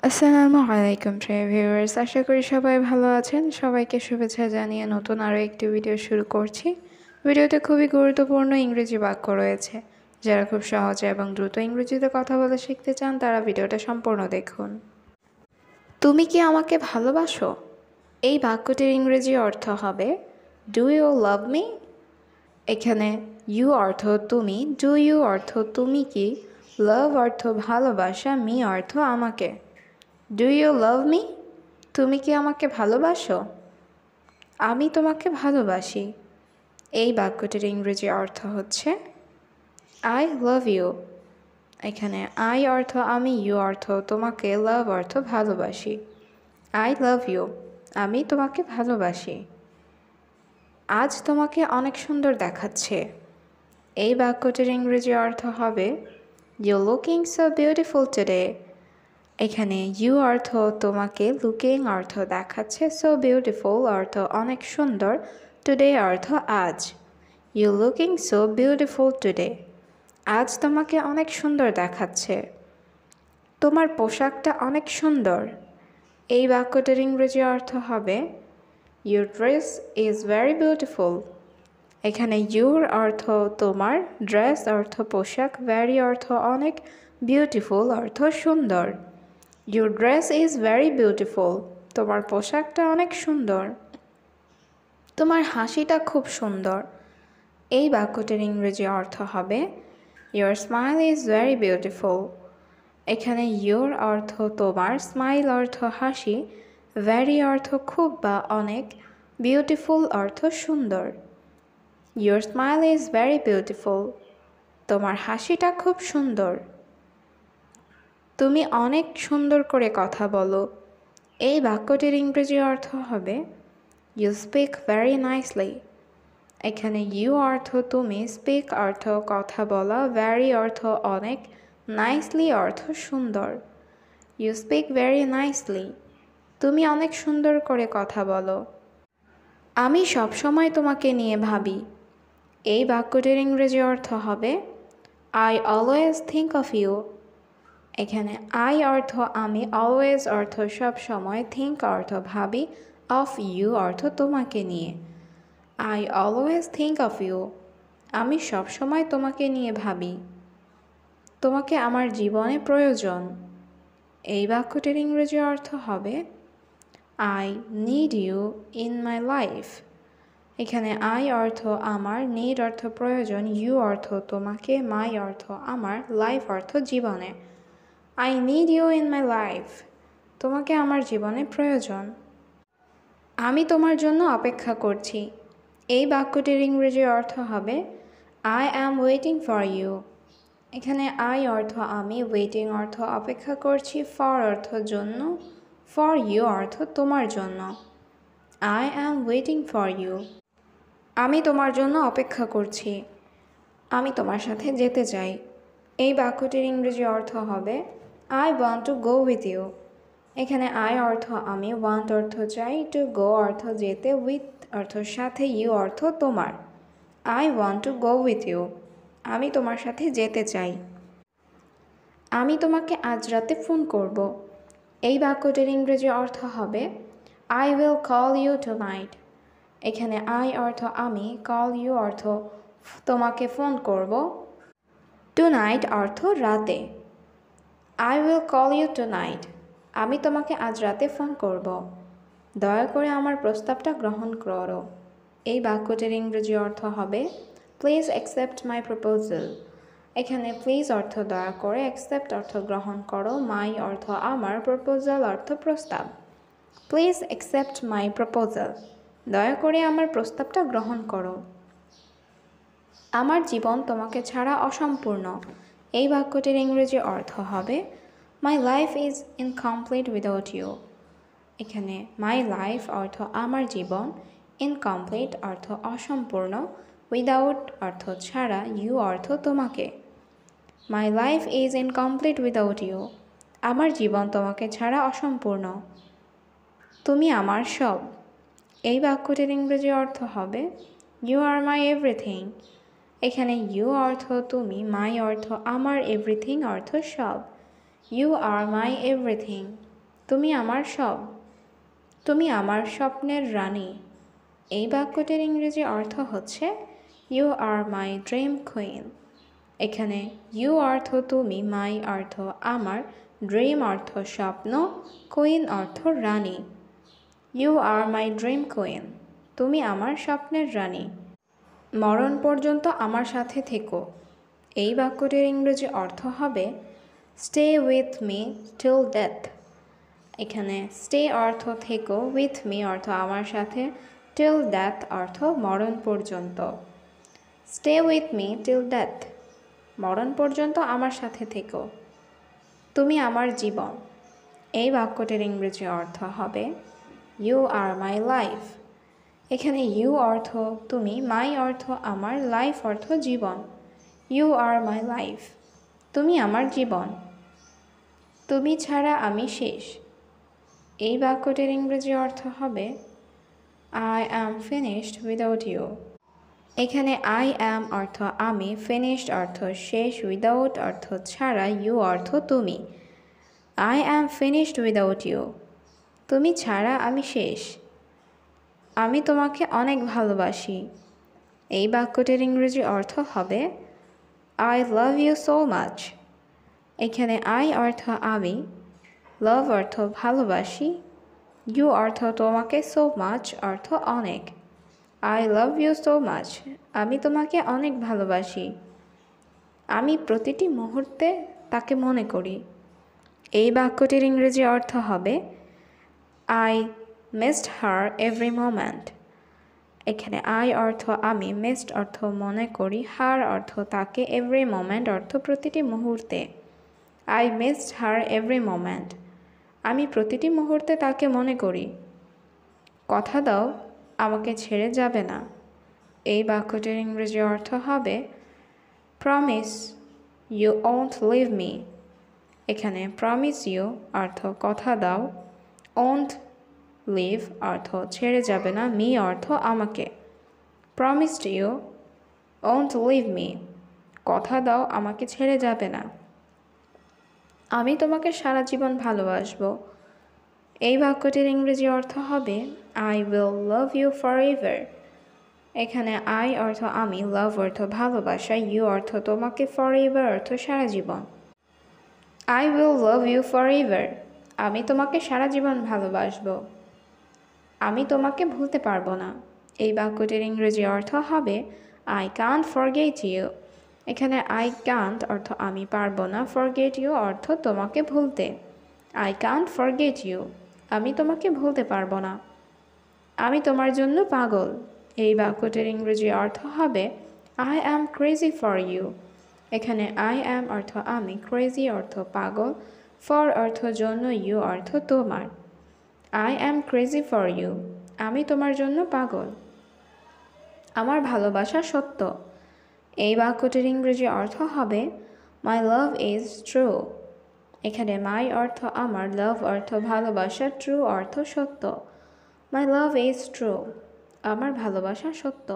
আসসালামু আলাইকুম প্রিয় ভিউয়ার্স, আশা করি সবাই ভালো আছেন। সবাইকে শুভেচ্ছা জানিয়ে নতুন আরও একটি ভিডিও শুরু করছি। ভিডিওতে খুবই গুরুত্বপূর্ণ ইংরেজি বাক্য রয়েছে। যারা খুব সহজে এবং দ্রুত ইংরেজিতে কথা বলে শিখতে চান তারা ভিডিওটা সম্পূর্ণ দেখুন। তুমি কি আমাকে ভালোবাসো? এই বাক্যটির ইংরেজি অর্থ হবে ডু ইউ লাভ মি। এখানে ইউ অর্থ তুমি, ডু ইউ অর্থ তুমি কি, লাভ অর্থ ভালোবাসা, মি অর্থ আমাকে। Do you love me? তুমি কি আমাকে ভালোবাসো? আমি তোমাকে ভালোবাসি। এই বাক্যটির ইংরেজি অর্থ হচ্ছে আই লাভ ইউ। এখানে আই অর্থ আমি, ইউ অর্থ তোমাকে, লাভ অর্থ ভালোবাসি। আই লাভ ইউ, আমি তোমাকে ভালোবাসি। আজ তোমাকে অনেক সুন্দর দেখাচ্ছে। এই বাক্যটির ইংরেজি অর্থ হবে you looking so beautiful today. এখানে ইউ অর্থ তোমাকে, লুকিং অর্থ দেখাচ্ছে, সো বিউটিফুল অর্থ অনেক সুন্দর, টুডে অর্থ আজ। You looking so beautiful today, আজ তোমাকে অনেক সুন্দর দেখাচ্ছে। তোমার পোশাকটা অনেক সুন্দর। এই বাক্যটির ইংরেজি অর্থ হবে your dress is very beautiful. এখানে ইউর অর্থ তোমার, ড্রেস অর্থ পোশাক, ভেরি অর্থ অনেক, বিউটিফুল অর্থ সুন্দর। Your dress is very beautiful, তোমার পোশাকটা অনেক সুন্দর। তোমার হাসিটা খুব সুন্দর। এই বাক্যটির ইংরেজি অর্থ হবে your smile is very beautiful. এখানে ইউর অর্থ তোমার, স্মাইল অর্থ হাসি, ভেরি অর্থ খুব বা অনেক, বিউটিফুল অর্থ সুন্দর। Your smile is very beautiful, তোমার হাসিটা খুব সুন্দর। তুমি অনেক সুন্দর করে কথা বলো। এই বাক্যটির ইংরেজি অর্থ হবে ইউ স্পিক ভেরি নাইসলি। এখানে ইউ অর্থ তুমি, স্পিক অর্থ কথা বলা, ভেরি অর্থ অনেক, নাইসলি অর্থ সুন্দর। ইউ স্পিক ভেরি নাইসলি, তুমি অনেক সুন্দর করে কথা বলো। আমি সবসময় তোমাকে নিয়ে ভাবি। এই বাক্যটির ইংরেজি অর্থ হবে I always think of you. এখানে আই অর্থ আমি, অলওয়েজ অর্থ সব সময়, থিঙ্ক অর্থ ভাবি, অফ ইউ অর্থ তোমাকে নিয়ে। I always think of you, আমি সবসময় তোমাকে নিয়ে ভাবি। তোমাকে আমার জীবনে প্রয়োজন। এই বাক্যটির ইংরেজি অর্থ হবে I need you in my life. এখানে আই অর্থ আমার, নিড অর্থ প্রয়োজন, ইউ অর্থ তোমাকে, মাই অর্থ আমার, লাইফ অর্থ জীবনে। I need you in my life, তোমাকে আমার জীবনে প্রয়োজন। আমি তোমার জন্য অপেক্ষা করছি। এই বাক্যটির ইংরেজি অর্থ হবে I am waiting for you. এখানে আই অর্থ আমি, ওয়েটিং অর্থ অপেক্ষা করছি, ফর অর্থ জন্য, ফর ইউ অর্থ তোমার জন্য। I am waiting for you, আমি তোমার জন্য অপেক্ষা করছি। আমি তোমার সাথে যেতে চাই। এই বাক্যটির ইংরেজি অর্থ হবে I want to go with you. এখানে আই অর্থ আমি, ওয়ান্ট অর্থ চাই, টু গো অর্থ যেতে, উইথ অর্থ সাথে, ইউ অর্থ তোমার। I want to go with you, আমি তোমার সাথে যেতে চাই। আমি তোমাকে আজ রাতে ফোন করব। এই বাক্যটির ইংরেজি অর্থ হবে I will call you tonight. এখানে আই অর্থ আমি, কল ইউ অর্থ তোমাকে ফোন করব, টুনাইট অর্থ রাতে। I will call you tonight, আমি তোমাকে আজ রাতে ফোন করব। দয়া করে আমার প্রস্তাবটা গ্রহণ করো। এই বাক্যটির ইংরেজি অর্থ হবে প্লিজ অ্যাকসেপ্ট মাই প্রপোজাল। এখানে প্লিজ অর্থ দয়া করে, অ্যাকসেপ্ট অর্থ গ্রহণ করো, মাই অর্থ আমার, প্রপোজাল অর্থ প্রস্তাব। প্লিজ অ্যাকসেপ্ট মাই প্রপোজাল, দয়া করে আমার প্রস্তাবটা গ্রহণ করো। আমার জীবন তোমাকে ছাড়া অসম্পূর্ণ। এই বাক্যটির ইংরেজি অর্থ হবে my life is incomplete without you. এখানে মাই লাইফ অর্থ আমার জীবন, ইনকমপ্লিট অর্থ অসম্পূর্ণ, উইদাউট অর্থ ছাড়া, ইউ অর্থ তোমাকে। My life is incomplete without you, আমার জীবন তোমাকে ছাড়া অসম্পূর্ণ। তুমি আমার সব। এই বাক্যটির ইংরেজি অর্থ হবে ইউ আর মাই এভরিথিং। এখানে ইউ অর্থ তুমি, মাই অর্থ আমার, এভরিথিং অর্থ সব। ইউ আর মাই এভরিথিং, তুমি আমার সব, তুমি আমার স্বপ্নের রানী। এই বাক্যটির ইংরেজি অর্থ হচ্ছে you are my dream queen. এখানে ইউ অর্থ তুমি, মাই অর্থ আমার, ড্রিম অর্থ স্বপ্ন, কুইন অর্থ রানী। You are my dream queen, তুমি আমার স্বপ্নের রানী। মরণ পর্যন্ত আমার সাথে থেকো। এই বাক্যটির ইংরেজি অর্থ হবে stay with me till death. এখানে স্টে অর্থ থেকো, উইথ মি অর্থ আমার সাথে, টিল ডেথ অর্থ মরণ পর্যন্ত। Stay with me till death, মরণ পর্যন্ত আমার সাথে থেকো। তুমি আমার জীবন। এই বাক্যটির ইংরেজি অর্থ হবে ইউ আর মাই লাইফ। এখানে ইউ অর্থ তুমি, মাই অর্থ আমার, লাইফ অর্থ জীবন। ইউ আর মাই লাইফ, তুমি আমার জীবন। তুমি ছাড়া আমি শেষ। এই বাক্যটির ইংরেজি অর্থ হবে I am finished without you. এখানে আই অ্যাম অর্থ আমি, ফিনিশড অর্থ শেষ, উইদাউট অর্থ ছাড়া, ইউ অর্থ তুমি। I am finished without you, তুমি ছাড়া আমি শেষ। আমি তোমাকে অনেক ভালোবাসি। এই বাক্যটির ইংরেজি অর্থ হবে I love you so much. এখানে আই অর্থ আমি, লাভ অর্থ ভালোবাসি, ইউ অর্থ তোমাকে, সো মাচ অর্থ অনেক। I love you so much, আমি তোমাকে অনেক ভালোবাসি। আমি প্রতিটি মুহূর্তে তাকে মনে করি। এই বাক্যটির ইংরেজি অর্থ হবে I missed her every moment. এখানে আই অর্থ আমি, মিসড অর্থ মনে করি, হার অর্থ তাকে, এভরি মোমেন্ট অর্থ প্রতিটি মুহূর্তে। I missed her every moment, আমি প্রতিটি মুহূর্তে তাকে মনে করি। কথা দাও আমাকে ছেড়ে যাবে না। এই বাক্যটির ইংরেজি অর্থ হবে promise you won't leave me. এখানে প্রমিস ইউ অর্থ কথা দাও, ওন্ট লিভ অর্থ ছেড়ে যাবে না, মি অর্থ আমাকে। Promised you won't leave me, কথা দাও আমাকে ছেড়ে যাবে না। আমি তোমাকে সারা জীবন ভালোবাসবো। এই বাক্যটির ইংরেজি অর্থ হবে I will love you forever. এখানে আই অর্থ আমি, লাভ অর্থ ভালোবাসা, ইউ অর্থ তোমাকে, ফর এভার অর্থ সারা জীবন। I will love you forever, আমি তোমাকে সারা জীবন ভালোবাসবো। আমি তোমাকে ভুলতে পারবো না। এই বাক্যটির ইংরেজি অর্থ হবে আই কান্ট ফরগেট ইউ। এখানে আই কান্ট অর্থ আমি পারবো না, ফরগেট ইউ অর্থ তোমাকে ভুলতে। আই কান্ট ফরগেট ইউ, আমি তোমাকে ভুলতে পারবো না। আমি তোমার জন্য পাগল। এই বাক্যটির ইংরেজি অর্থ হবে I am crazy for you. এখানে আই অ্যাম অর্থ আমি, ক্রেজি অর্থ পাগল, ফর অর্থ জন্য, ইউ অর্থ তোমার। I am crazy for you, আমি তোমার জন্য পাগল। আমার ভালোবাসা সত্য। এই বাক্যটির ইংরেজি অর্থ হবে মাই লাভ ইজ ট্রু। এখানে মাই অর্থ আমার, লাভ অর্থ ভালোবাসা, ট্রু অর্থ সত্য। মাই লাভ ইজ ট্রু, আমার ভালোবাসা সত্য।